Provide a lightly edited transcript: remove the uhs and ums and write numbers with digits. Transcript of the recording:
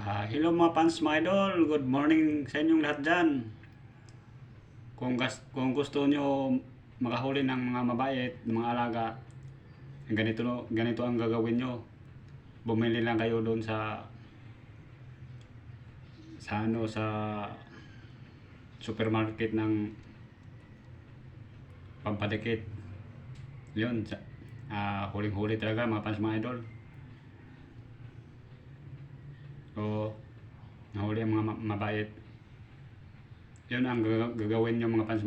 Hello mga fans mga idol, good morning sa inyong lahat dyan. Kung gusto nyo makahuli ng mga mabait, mga alaga, ganito ang gagawin nyo. Bumili lang kayo doon sa supermarket ng pampadikit. Yun, huling-huli talaga mga fans mga idol. So, nahuli ang mga mabait. Yun ang gagawin nyo mga fans.